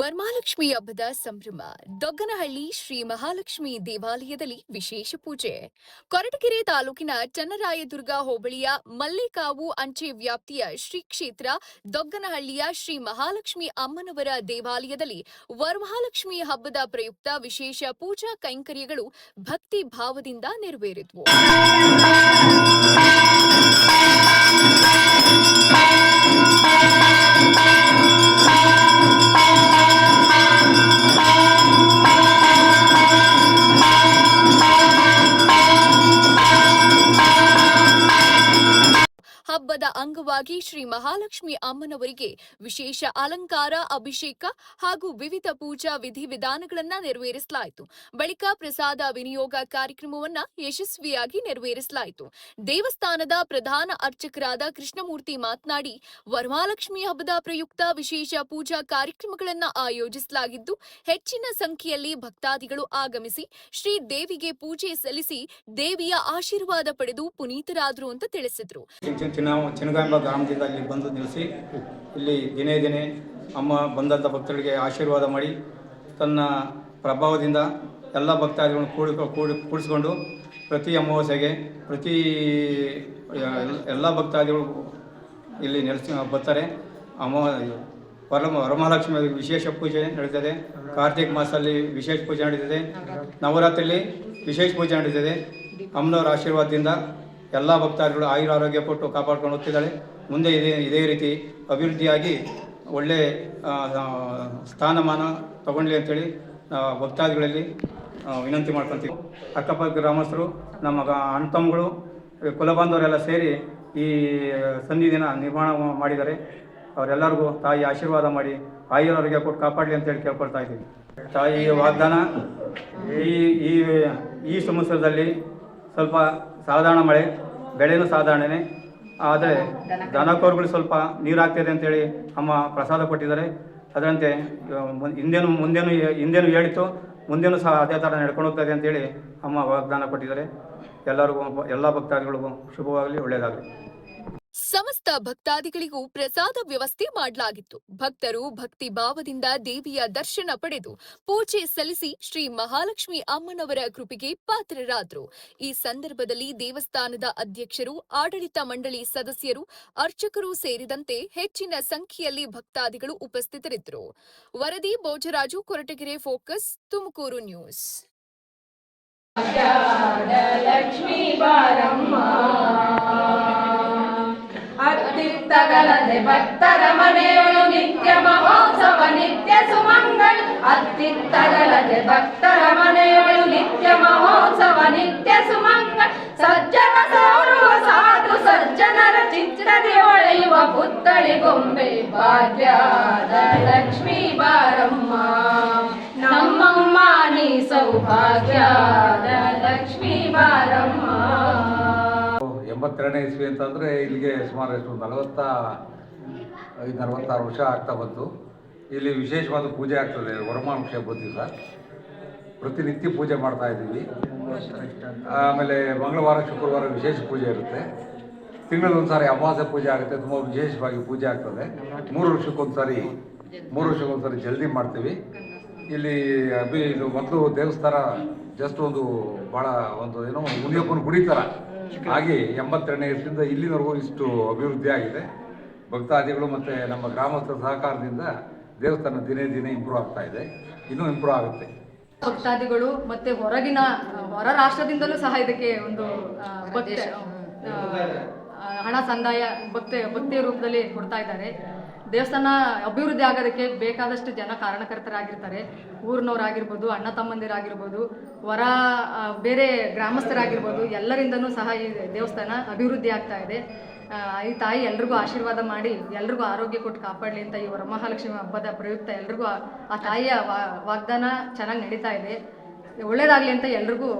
ವರಮಹಾಲಕ್ಷ್ಮಿ ಹಬ್ಬದ ಸಂಭ್ರಮ. ದೊಗ್ಗನಹಳ್ಳಿ ಶ್ರೀ ಮಹಾಲಕ್ಷ್ಮಿ ದೇವಾಲಯದಲ್ಲಿ ವಿಶೇಷ ಪೂಜೆ. ಕೊರಟಗೆರೆ ತಾಲೂಕಿನ ಚನ್ನರಾಯದುರ್ಗ ಹೋಬಳಿಯ ಮಲ್ಲೇಕಾವು ಅಂಚೆ ವ್ಯಾಪ್ತಿಯ ಶ್ರೀ ಕ್ಷೇತ್ರ ದೊಗ್ಗನಹಳ್ಳಿಯ ಶ್ರೀ ಮಹಾಲಕ್ಷ್ಮಿ ಅಮ್ಮನವರ ದೇವಾಲಯದಲ್ಲಿ ವರಮಹಾಲಕ್ಷ್ಮಿ ಹಬ್ಬದ ಪ್ರಯುಕ್ತ ವಿಶೇಷ ಪೂಜಾ ಕೈಂಕರ್ಯಗಳು ಭಕ್ತಿ ಭಾವದಿಂದ ನೆರವೇರಿದವು. ಹಬ್ಬದ ಅಂಗವಾಗಿ ಶ್ರೀ ಮಹಾಲಕ್ಷ್ಮಿ ಅಮ್ಮನವರಿಗೆ ವಿಶೇಷ ಅಲಂಕಾರ, ಅಭಿಷೇಕ ಹಾಗೂ ವಿವಿಧ ಪೂಜಾ ವಿಧಿವಿಧಾನಗಳನ್ನ ನೆರವೇರಿಸಲಾಯಿತು. ಬಳಿಕ ಪ್ರಸಾದ ವಿನಿಯೋಗ ಕಾರ್ಯಕ್ರಮವನ್ನ ಯಶಸ್ವಿಯಾಗಿ ನೆರವೇರಿಸಲಾಯಿತು. ದೇವಸ್ಥಾನದ ಪ್ರಧಾನ ಅರ್ಚಕರಾದ ಕೃಷ್ಣಮೂರ್ತಿ ಮಾತನಾಡಿ, ವರಮಹಾಲಕ್ಷ್ಮಿ ಹಬ್ಬದ ಪ್ರಯುಕ್ತ ವಿಶೇಷ ಪೂಜಾ ಕಾರ್ಯಕ್ರಮಗಳನ್ನು ಆಯೋಜಿಸಲಾಗಿದ್ದು, ಹೆಚ್ಚಿನ ಸಂಖ್ಯೆಯಲ್ಲಿ ಭಕ್ತಾದಿಗಳು ಆಗಮಿಸಿ ಶ್ರೀ ದೇವಿಗೆ ಪೂಜೆ ಸಲ್ಲಿಸಿ ದೇವಿಯ ಆಶೀರ್ವಾದ ಪಡೆದು ಪುನೀತರಾದರು ಅಂತ ತಿಳಿಸಿದರು. ಚಿನ್ನಗಾಂಬ ಗ್ರಾಮದಿಂದ ಇಲ್ಲಿ ಬಂದು ನಿಲ್ಲಿಸಿ ಇಲ್ಲಿ ದಿನೇ ದಿನೇ ಅಮ್ಮ ಬಂದಂಥ ಭಕ್ತರಿಗೆ ಆಶೀರ್ವಾದ ಮಾಡಿ ತನ್ನ ಪ್ರಭಾವದಿಂದ ಎಲ್ಲ ಭಕ್ತಾದಿಗಳನ್ನು ಕೂಡಿಸ್ಕೊಂಡು ಪ್ರತಿ ಅಮಾವಾಸ್ಯೆಗೆ ಎಲ್ಲ ಭಕ್ತಾದಿಗಳು ಇಲ್ಲಿ ಬರ್ತಾರೆ. ವರಮಹಾಲಕ್ಷ್ಮಿ ವಿಶೇಷ ಪೂಜೆ ನಡೀತದೆ. ಕಾರ್ತಿಕ ಮಾಸದಲ್ಲಿ ವಿಶೇಷ ಪೂಜೆ ನಡೀತದೆ. ನವರಾತ್ರಿಯಲ್ಲಿ ವಿಶೇಷ ಪೂಜೆ ನಡೀತದೆ. ಅಮ್ಮನವರ ಆಶೀರ್ವಾದದಿಂದ ಎಲ್ಲ ಭಕ್ತಾದಿಗಳು ಆರೋಗ್ಯ ಕೊಟ್ಟು ಕಾಪಾಡ್ಕೊಂಡು ಹೋಗ್ತಿದ್ದಾಳೆ. ಮುಂದೆ ಇದೇ ರೀತಿ ಅಭಿವೃದ್ಧಿಯಾಗಿ ಒಳ್ಳೆ ಸ್ಥಾನಮಾನ ತಗೊಳ್ಳಿ ಅಂತೇಳಿ ಭಕ್ತಾದಿಗಳಲ್ಲಿ ವಿನಂತಿ ಮಾಡ್ಕೊತೀವಿ. ಅಕ್ಕಪಕ್ಕ ಗ್ರಾಮಸ್ಥರು, ನಮ್ಮ ಅಣ್ಣ ತಮ್ಮಗಳು, ಕುಲಬಾಂಧವರೆಲ್ಲ ಸೇರಿ ಈ ಸನ್ನಿಧಿನ ನಿರ್ಮಾಣ ಮಾಡಿದ್ದಾರೆ. ಅವರೆಲ್ಲರಿಗೂ ತಾಯಿ ಆಶೀರ್ವಾದ ಮಾಡಿ ಆರೋಗ್ಯ ಕೊಟ್ಟು ಕಾಪಾಡಲಿ ಅಂತೇಳಿ ಕೇಳ್ಕೊಳ್ತಾ ಇದ್ದೀವಿ. ತಾಯಿಯ ವಾಗ್ದಾನ ಈ ಸಂವತ್ಸರದಲ್ಲಿ ಸ್ವಲ್ಪ ಸಾಧಾರಣ ಮಳೆ, ಬೆಳೆನೂ ಸಾಧಾರಣನೇ, ಆದರೆ ದನಕರುಗಳು ಸ್ವಲ್ಪ ನೀರು ಆಗ್ತಿದೆ ಅಂತೇಳಿ ಅಮ್ಮ ಪ್ರಸಾದ ಕೊಟ್ಟಿದ್ದಾರೆ. ಅದರಂತೆ ಹಿಂದೇನು ಹೇಳಿತ್ತು, ಮುಂದೇನೂ ಸಹ ಅದೇ ಥರ ನಡ್ಕೊಂಡು ಹೋಗ್ತಾಯಿದೆ ಅಂತೇಳಿ ಅಮ್ಮ ವಾಗ್ದಾನ ಕೊಟ್ಟಿದ್ದಾರೆ. ಎಲ್ಲರಿಗೂ, ಎಲ್ಲ ಭಕ್ತಾದಿಗಳಿಗೂ ಶುಭವಾಗಲಿ, ಒಳ್ಳೆಯದಾಗಲಿ. ಸಮಸ್ತ ಭಕ್ತಾದಿಗಳಿಗೂ ಪ್ರಸಾದ ವ್ಯವಸ್ಥೆ ಮಾಡಲಾಗಿತ್ತು. ಭಕ್ತರು ಭಕ್ತಿ ಭಾವದಿಂದ ದೇವಿಯ ದರ್ಶನ ಪಡೆದು ಪೂಜೆ ಸಲ್ಲಿಸಿ ಶ್ರೀ ಮಹಾಲಕ್ಷ್ಮಿ ಅಮ್ಮನವರ ಕೃಪೆಗೆ ಪಾತ್ರರಾದರು. ಈ ಸಂದರ್ಭದಲ್ಲಿ ದೇವಸ್ಥಾನದ ಅಧ್ಯಕ್ಷರು, ಆಡಳಿತ ಮಂಡಳಿ ಸದಸ್ಯರು, ಅರ್ಚಕರು ಸೇರಿದಂತೆ ಹೆಚ್ಚಿನ ಸಂಖ್ಯೆಯಲ್ಲಿ ಭಕ್ತಾದಿಗಳು ಉಪಸ್ಥಿತರಿದ್ದರು. ವರದಿ ಭೋಜರಾಜು, ಕೊರಟಗೆರೆ ಫೋಕಸ್, ತುಮಕೂರು ನ್ಯೂಸ್. ಅತ್ತಿತ್ತಗಲದೆ ಭಕ್ತರ ಮನೆಯೊಳು ನಿತ್ಯ ಮಹೋತ್ಸವ ನಿತ್ಯ ಸುಮಂಗಳ. ಅತ್ತಿತ್ತಗಲದೆ ಭಕ್ತರ ಮನೆಯೊಳು ನಿತ್ಯ ಮಹೋತ್ಸವ ನಿತ್ಯ ಸುಮಂಗಳ. ಸಜ್ಜನ ಸೋರುವ ಸಾಧು ಸಜ್ಜನರ ಚಿತ್ರದಿ ಹೊಳೆಯುವ ಪುತ್ಥಳಿ ಗೊಂಬೆ ಭಾಗ್ಯದ ಲಕ್ಷ್ಮೀ ಬಾರಮ್ಮ. ನಮ್ಮಮ್ಮ ನೀ ಸೌಭಾಗ್ಯದ ಲಕ್ಷ್ಮೀ ಬಾರಮ್ಮ. 82ನೇ ಇಸ್ವಿ ಅಂತಂದರೆ ಇಲ್ಲಿಗೆ ಸುಮಾರು ಎಷ್ಟು 45-46 ವರ್ಷ ಆಗ್ತಾ ಬಂತು. ಇಲ್ಲಿ ವಿಶೇಷವಾದ ಪೂಜೆ ಆಗ್ತದೆ. ವರಮಹಾಲಕ್ಷ್ಮಿ ಹಬ್ಬದ ದಿವಸ ಪ್ರತಿನಿತ್ಯ ಪೂಜೆ ಮಾಡ್ತಾ ಇದ್ದೀವಿ. ಆಮೇಲೆ ಮಂಗಳವಾರ, ಶುಕ್ರವಾರ ವಿಶೇಷ ಪೂಜೆ ಇರುತ್ತೆ. ತಿಂಗಳಲ್ಲಿ ಒಂದು ಸಾರಿ ಅಮಾವಾಸ್ಯೆ ಪೂಜೆ ಆಗುತ್ತೆ, ತುಂಬ ವಿಶೇಷವಾಗಿ ಪೂಜೆ ಆಗ್ತದೆ. 3 ವರ್ಷಕ್ಕೊಂದ್ಸರಿ ಜಲ್ದಿ ಮಾಡ್ತೀವಿ. ಇಲ್ಲಿ ಇದು ಮೊದಲು ದೇವಸ್ಥಾನ ಜಸ್ಟ್ ಭಾಳ ಏನೋ ಮುನಿಯಪ್ಪನ ಗುಡಿ ಥರ ಹಾಗೆ 82ನೇ ಇಸ್ವಿಯಿಂದ ಇಲ್ಲಿನವರೆಗೂ ಇಷ್ಟು ಅಭಿವೃದ್ಧಿ ಆಗಿದೆ. ಭಕ್ತಾದಿಗಳು ಮತ್ತು ನಮ್ಮ ಗ್ರಾಮಸ್ಥರ ಸಹಕಾರದಿಂದ ದೇವಸ್ಥಾನ ದಿನೇ ದಿನೇ ಇಂಪ್ರೂವ್ ಆಗ್ತಾ ಇದೆ, ಇನ್ನೂ ಇಂಪ್ರೂವ್ ಆಗುತ್ತೆ. ಭಕ್ತಾದಿಗಳು ಮತ್ತು ಹೊರ ರಾಷ್ಟ್ರದಿಂದಲೂ ಸಹ ಇದಕ್ಕೆ ಒಂದು ಹಣ ಸಂದಾಯ ಭಕ್ತಿಯ ರೂಪದಲ್ಲಿ ಕೊಡ್ತಾ ಇದ್ದಾರೆ. ದೇವಸ್ಥಾನ ಅಭಿವೃದ್ಧಿ ಆಗೋದಕ್ಕೆ ಬೇಕಾದಷ್ಟು ಜನ ಕಾರಣಕರ್ತರಾಗಿರ್ತಾರೆ. ಊರಿನವರಾಗಿರ್ಬೋದು, ಅಣ್ಣ ತಮ್ಮಂದಿರಾಗಿರ್ಬೋದು, ಬೇರೆ ಗ್ರಾಮಸ್ಥರಾಗಿರ್ಬೋದು, ಎಲ್ಲರಿಂದನೂ ಸಹ ಈ ದೇವಸ್ಥಾನ ಅಭಿವೃದ್ಧಿ ಆಗ್ತಾ ಇದೆ. ಈ ತಾಯಿ ಎಲ್ರಿಗೂ ಆಶೀರ್ವಾದ ಮಾಡಿ ಎಲ್ರಿಗೂ ಆರೋಗ್ಯ ಕೊಟ್ಟು ಕಾಪಾಡಲಿ ಅಂತ ಈ ವರಮಹಾಲಕ್ಷ್ಮಿ ಹಬ್ಬದ ಪ್ರಯುಕ್ತ ಎಲ್ರಿಗೂ ಆ ತಾಯಿಯ ವಾಗ್ದಾನ ಚೆನ್ನಾಗಿ ನಡೀತಾ ಇದೆ. ಒಳ್ಳೆಯದಾಗಲಿ ಅಂತ ಎಲ್ರಿಗೂ